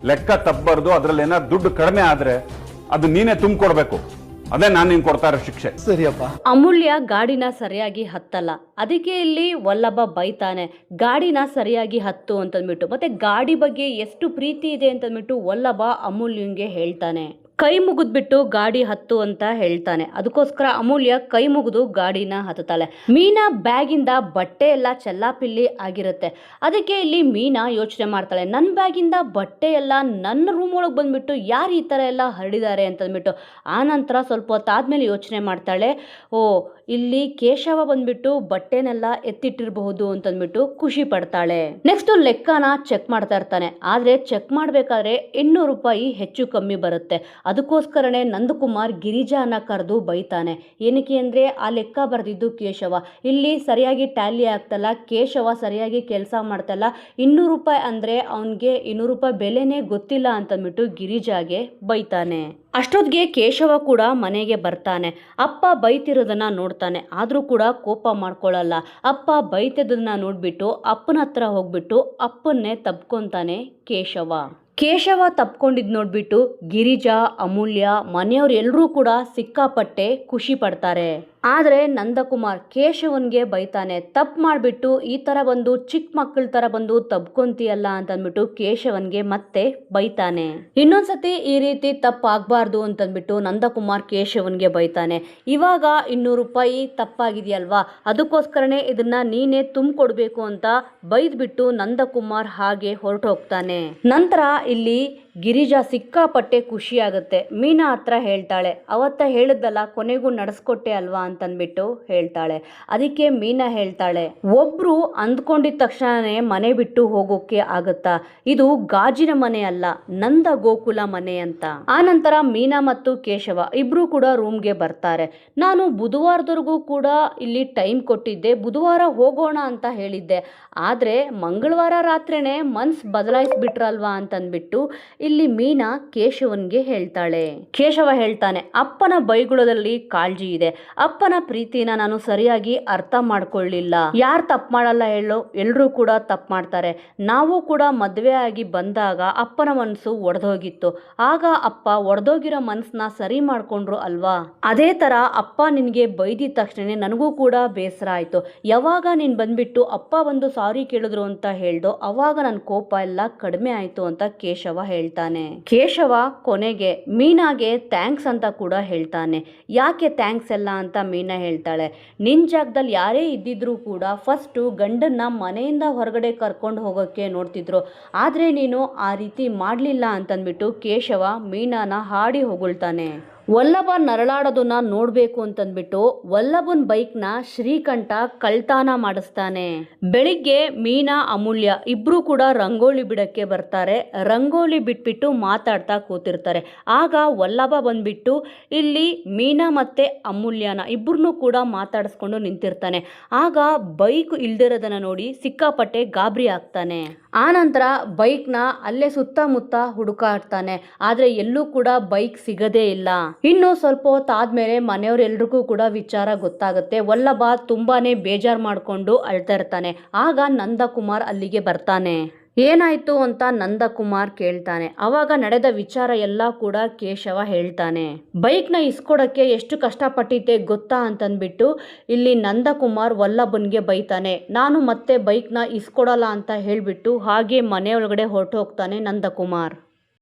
ಲೆಕ್ಕ ತಪ್ಪಬಾರ್ದು. ಅದ್ರಲ್ಲಿ ಏನಾದ್ರು ದುಡ್ಡು ಕಡಿಮೆ ಆದ್ರೆ ಅದು ನೀನೇ ತುಂಬಿಕೊಡ್ಬೇಕು. ಅದೇ ನಾನು ನಿನ್ ಕೊಡ್ತಾ ಇರೋ ಶಿಕ್ಷೆ. ಸರಿಯಪ್ಪ. ಅಮೂಲ್ಯ ಗಾಡಿನ ಸರಿಯಾಗಿ ಹತ್ತಲ್ಲ. ಅದಕ್ಕೆ ಇಲ್ಲಿ ವಲ್ಲಭ ಬೈತಾನೆ, ಗಾಡಿನ ಸರಿಯಾಗಿ ಹತ್ತು ಅಂತಂದ್ಬಿಟ್ಟು. ಮತ್ತೆ ಗಾಡಿ ಬಗ್ಗೆ ಎಷ್ಟು ಪ್ರೀತಿ ಇದೆ ಅಂತಂದ್ಬಿಟ್ಟು ವಲ್ಲಭ ಅಮೂಲ್ಯಂಗೆ ಹೇಳ್ತಾನೆ. ಕೈ ಮುಗಿದ್ಬಿಟ್ಟು ಗಾಡಿ ಹತ್ತು ಅಂತ ಹೇಳ್ತಾನೆ. ಅದಕ್ಕೋಸ್ಕರ ಅಮೂಲ್ಯ ಕೈ ಮುಗಿದು ಗಾಡಿನ ಹತ್ತುತ್ತಾಳೆ. ಮೀನಾ ಬ್ಯಾಗಿಂದ ಬಟ್ಟೆ ಎಲ್ಲ ಚೆಲ್ಲಾಪಿಲ್ಲಿ ಆಗಿರುತ್ತೆ. ಅದಕ್ಕೆ ಇಲ್ಲಿ ಮೀನಾ ಯೋಚನೆ ಮಾಡ್ತಾಳೆ, ನನ್ನ ಬ್ಯಾಗಿಂದ ಬಟ್ಟೆ ಎಲ್ಲ ನನ್ನ ರೂಮ್ ಒಳಗೆ ಬಂದ್ಬಿಟ್ಟು ಯಾರು ಈ ಥರ ಎಲ್ಲ ಹರಡಿದ್ದಾರೆ ಅಂತಂದ್ಬಿಟ್ಟು. ಆ ನಂತರ ಸ್ವಲ್ಪ ಹೊತ್ತಾದ್ಮೇಲೆ ಯೋಚನೆ ಮಾಡ್ತಾಳೆ, ಓ ಇಲ್ಲಿ ಕೇಶವ ಬಂದ್ಬಿಟ್ಟು ಬಟ್ಟೆನೆಲ್ಲ ಎತ್ತಿಟ್ಟಿರಬಹುದು ಅಂತಂದ್ಬಿಟ್ಟು ಖುಷಿ ಪಡ್ತಾಳೆ. ನೆಕ್ಸ್ಟ್ ಲೆಕ್ಕನ ಚೆಕ್ ಮಾಡ್ತಾ ಇರ್ತಾನೆ. ಆದ್ರೆ ಚೆಕ್ ಮಾಡ್ಬೇಕಾದ್ರೆ 200 ರೂಪಾಯಿ ಹೆಚ್ಚು ಕಮ್ಮಿ ಬರುತ್ತೆ. ಅದಕ್ಕೋಸ್ಕರನೇ ನಂದಕುಮಾರ್ ಗಿರಿಜಾನ ಕರೆದು ಬೈತಾನೆ. ಏನಕ್ಕೆ ಅಂದ್ರೆ ಆ ಲೆಕ್ಕ ಬರೆದಿದ್ದು ಕೇಶವ, ಇಲ್ಲಿ ಸರಿಯಾಗಿ ಟ್ಯಾಲಿ ಆಗ್ತಲ್ಲ, ಕೇಶವ ಸರಿಯಾಗಿ ಕೆಲಸ ಮಾಡ್ತಲ್ಲ, 200 ರೂಪಾಯಿ ಅಂದ್ರೆ ಅವನಿಗೆ 200 ರೂಪಾಯಿ ಬೆಲೆನೇ ಗೊತ್ತಿಲ್ಲ ಅಂತಂದ್ಬಿಟ್ಟು ಗಿರಿಜಾಗೆ ಬೈತಾನೆ. ಅಷ್ಟೊತ್ತಿಗೆ ಕೇಶವ ಕೂಡ ಮನೆಗೆ ಬರ್ತಾನೆ. ಅಪ್ಪ ಬೈತಿರೋದನ್ನ ನೋಡ್ತಾನೆ. ಆದ್ರೂ ಕೂಡ ಕೋಪ ಮಾಡ್ಕೊಳ್ಳಲ್ಲ. ಅಪ್ಪ ಬೈತಿದ್ದನ್ನ ನೋಡ್ಬಿಟ್ಟು ಅಪ್ಪನ ಹತ್ರ ಹೋಗ್ಬಿಟ್ಟು ಅಪ್ಪನ್ನೇ ತಬ್ಕೊಂತಾನೆ ಕೇಶವ ತಪ್ಕೊಂಡಿದ್ ನೋಡ್ಬಿಟ್ಟು ಗಿರಿಜಾ, ಅಮೂಲ್ಯ, ಮನೆಯವ್ರು ಎಲ್ಲರೂ ಕೂಡ ಸಿಕ್ಕಾಪಟ್ಟೆ ಖುಷಿ ಪಡ್ತಾರೆ. ಆದ್ರೆ ನಂದಕುಮಾರ್ ಕೇಶವನ್ಗೆ ಬೈತಾನೆ. ತಪ್ಪು ಮಾಡ್ಬಿಟ್ಟು ಈ ತರ ಬಂದು ಚಿಕ್ಕ ಮಕ್ಕಳ ತರ ಬಂದು ತಬ್ಕೊಂತೀಯಲ್ಲ ಅಂತಂದ್ಬಿಟ್ಟು ಕೇಶವನ್ಗೆ ಮತ್ತೆ ಬೈತಾನೆ. ಇನ್ನೊಂದ್ಸತಿ ಈ ರೀತಿ ತಪ್ಪಾಗಬಾರ್ದು ಅಂತಂದ್ಬಿಟ್ಟು ನಂದಕುಮಾರ್ ಕೇಶವನ್ಗೆ ಬೈತಾನೆ. ಇವಾಗ 200 ರೂಪಾಯಿ ತಪ್ಪಾಗಿದೆಯಲ್ವಾ, ಅದಕ್ಕೋಸ್ಕರನೇ ಇದನ್ನ ನೀನೇ ತುಂಬಿಕೊಡ್ಬೇಕು ಅಂತ ಬೈದ್ಬಿಟ್ಟು ನಂದಕುಮಾರ್ ಹಾಗೆ ಹೊರಟು ಹೋಗ್ತಾನೆ. ನಂತರ ಇಲ್ಲಿ ಗಿರಿಜಾ ಸಿಕ್ಕಾಪಟ್ಟೆ ಖುಷಿ ಆಗುತ್ತೆ. ಮೀನಾ ಹತ್ರ ಹೇಳ್ತಾಳೆ, ಅವತ್ತ ಹೇಳಿದ್ದಲ್ಲ ಕೊನೆಗೂ ನಡೆಸ್ಕೊಟ್ಟೆ ಅಲ್ವಾ ಅಂತಂದ್ಬಿಟ್ಟು ಹೇಳ್ತಾಳೆ. ಅದಕ್ಕೆ ಮೀನಾ ಹೇಳ್ತಾಳೆ, ಒಬ್ರು ಅಂದ್ಕೊಂಡಿದ ತಕ್ಷಣನೇ ಮನೆ ಬಿಟ್ಟು ಹೋಗೋಕೆ ಆಗುತ್ತಾ? ಇದು ಗಾಜಿನ ಮನೆ ಅಲ್ಲ, ನಂದ ಗೋಕುಲ ಮನೆ ಅಂತ. ಆ ನಂತರ ಮೀನಾ ಮತ್ತು ಕೇಶವ ಇಬ್ರು ಕೂಡ ರೂಮ್ಗೆ ಬರ್ತಾರೆ. ನಾನು ಬುಧವಾರದವರೆಗೂ ಕೂಡ ಇಲ್ಲಿ ಟೈಮ್ ಕೊಟ್ಟಿದ್ದೆ, ಬುಧವಾರ ಹೋಗೋಣ ಅಂತ ಹೇಳಿದ್ದೆ, ಆದ್ರೆ ಮಂಗಳವಾರ ರಾತ್ರಿನೇ ಮನ್ಸ್ ಬದಲಾಯಿಸ್ಬಿಟ್ರಲ್ವಾ ಅಂತಂದ್ಬಿಟ್ಟು ಇಲ್ಲಿ ಮೀನಾ ಕೇಶವನ್ಗೆ ಹೇಳ್ತಾಳೆ. ಕೇಶವ ಹೇಳ್ತಾನೆ, ಅಪ್ಪನ ಬೈಗುಳದಲ್ಲಿ ಕಾಳಜಿ ಇದೆ. ಅಪ್ಪನ ಪ್ರೀತಿನ ನಾನು ಸರಿಯಾಗಿ ಅರ್ಥ ಮಾಡ್ಕೊಳ್ಳಿಲ್ಲ. ಯಾರು ತಪ್ಪು ಮಾಡಲ್ಲ ಹೇಳೋ, ಎಲ್ರೂ ಕೂಡ ತಪ್ಪು ಮಾಡ್ತಾರೆ. ನಾವು ಕೂಡ ಮದುವೆ ಆಗಿ ಬಂದಾಗ ಅಪ್ಪನ ಮನಸ್ಸು ಒಡೆದೋಗಿತ್ತು. ಆಗ ಅಪ್ಪ ಒಡೆದೋಗಿರೋ ಮನಸ್ಸನ್ನ ಸರಿ ಮಾಡ್ಕೊಂಡ್ರು ಅಲ್ವಾ, ಅದೇ ತರ ಅಪ್ಪ ನಿನ್ಗೆ ಬೈದಿದ ತಕ್ಷಣ ನನಗೂ ಕೂಡ ಬೇಸರ ಆಯ್ತು. ಯಾವಾಗ ನೀನ್ ಬಂದ್ಬಿಟ್ಟು ಅಪ್ಪ ಬಂದು ಸಾರಿ ಕೇಳಿದ್ರು ಅಂತ ಹೇಳ್ದೋ ಅವಾಗ ನನ್ನ ಕೋಪ ಎಲ್ಲ ಕಡಿಮೆ ಆಯ್ತು ಅಂತ ಕೇಶವ ಹೇಳ್ತಾನೆ. ಕೇಶವ ಕೊನೆಗೆ ಮೀನಾಗೆ ಥ್ಯಾಂಕ್ಸ್ ಅಂತ ಕೂಡ ಹೇಳ್ತಾನೆ. ಯಾಕೆ ಥ್ಯಾಂಕ್ಸ್ ಎಲ್ಲ ಅಂತ ಮೀನಾ ಹೇಳ್ತಾಳೆ, ನಿನ್ ಜಾಗದಲ್ಲಿ ಯಾರೇ ಇದ್ದಿದ್ರು ಕೂಡ ಫಸ್ಟ್ ಗಂಡನ್ನ ಮನೆಯಿಂದ ಹೊರಗಡೆ ಕರ್ಕೊಂಡು ಹೋಗೋಕೆ ನೋಡ್ತಿದ್ರು, ಆದ್ರೆ ನೀನು ಆ ರೀತಿ ಮಾಡ್ಲಿಲ್ಲ ಅಂತಂದ್ಬಿಟ್ಟು ಕೇಶವ ಮೀನಾನ ಹಾಡಿ ಹೊಗಳ್ತಾನೆ. ವಲ್ಲಭ ನರಳಾಡೋದನ್ನ ನೋಡ್ಬೇಕು ಅಂತಂದ್ಬಿಟ್ಟು ವಲ್ಲಭನ್ ಬೈಕ್ನ ಶ್ರೀಕಂಠ ಕಳ್ತಾನ ಮಾಡಿಸ್ತಾನೆ. ಬೆಳಿಗ್ಗೆ ಮೀನಾ, ಅಮೂಲ್ಯ ಇಬ್ರು ಕೂಡ ರಂಗೋಲಿ ಬಿಡಕ್ಕೆ ಬರ್ತಾರೆ. ರಂಗೋಲಿ ಬಿಟ್ಬಿಟ್ಟು ಮಾತಾಡ್ತಾ ಕೂತಿರ್ತಾರೆ. ಆಗ ವಲ್ಲಭ ಬಂದ್ಬಿಟ್ಟು ಇಲ್ಲಿ ಮೀನಾ ಮತ್ತೆ ಅಮೂಲ್ಯನ ಇಬ್ರನ್ನೂ ಕೂಡ ಮಾತಾಡಿಸ್ಕೊಂಡು ನಿಂತಿರ್ತಾನೆ. ಆಗ ಬೈಕ್ ಇಲ್ದಿರೋದನ್ನ ನೋಡಿ ಸಿಕ್ಕಾಪಟ್ಟೆ ಗಾಬರಿ ಆಗ್ತಾನೆ. ಆ ನಂತರ ಬೈಕ್ನ ಅಲ್ಲೇ ಸುತ್ತಮುತ್ತ ಹುಡುಕಾಡ್ತಾನೆ. ಆದ್ರೆ ಎಲ್ಲೂ ಕೂಡ ಬೈಕ್ ಸಿಗದೇ ಇಲ್ಲ. ಇನ್ನು ಸ್ವಲ್ಪ ಹೊತ್ತಾದ್ಮೇಲೆ ಮನೆಯವರೆಲ್ರಿಗೂ ಕೂಡ ವಿಚಾರ ಗೊತ್ತಾಗುತ್ತೆ. ವಲ್ಲಭ ತುಂಬಾನೇ ಬೇಜಾರು ಮಾಡ್ಕೊಂಡು ಅಳ್ತಾ ಇರ್ತಾನೆ. ಆಗ ನಂದಕುಮಾರ್ ಅಲ್ಲಿಗೆ ಬರ್ತಾನೆ. ಏನಾಯ್ತು ಅಂತ ನಂದಕುಮಾರ್ ಕೇಳ್ತಾನೆ. ಅವಾಗ ನಡೆದ ವಿಚಾರ ಎಲ್ಲ ಕೂಡ ಕೇಶವ ಹೇಳ್ತಾನೆ. ಬೈಕ್ನ ಇಸ್ಕೊಡಕ್ಕೆ ಎಷ್ಟು ಕಷ್ಟಪಟ್ಟಿದ್ದೆ ಗೊತ್ತಾ ಅಂತಂದ್ಬಿಟ್ಟು ಇಲ್ಲಿ ನಂದಕುಮಾರ್ ವಲ್ಲಭನ್ಗೆ ಬೈತಾನೆ. ನಾನು ಮತ್ತೆ ಬೈಕ್ನ ಇಸ್ಕೊಡಲ್ಲ ಅಂತ ಹೇಳ್ಬಿಟ್ಟು ಹಾಗೆ ಮನೆಯೊಳಗಡೆ ಹೊರಟು ಹೋಗ್ತಾನೆ ನಂದಕುಮಾರ್.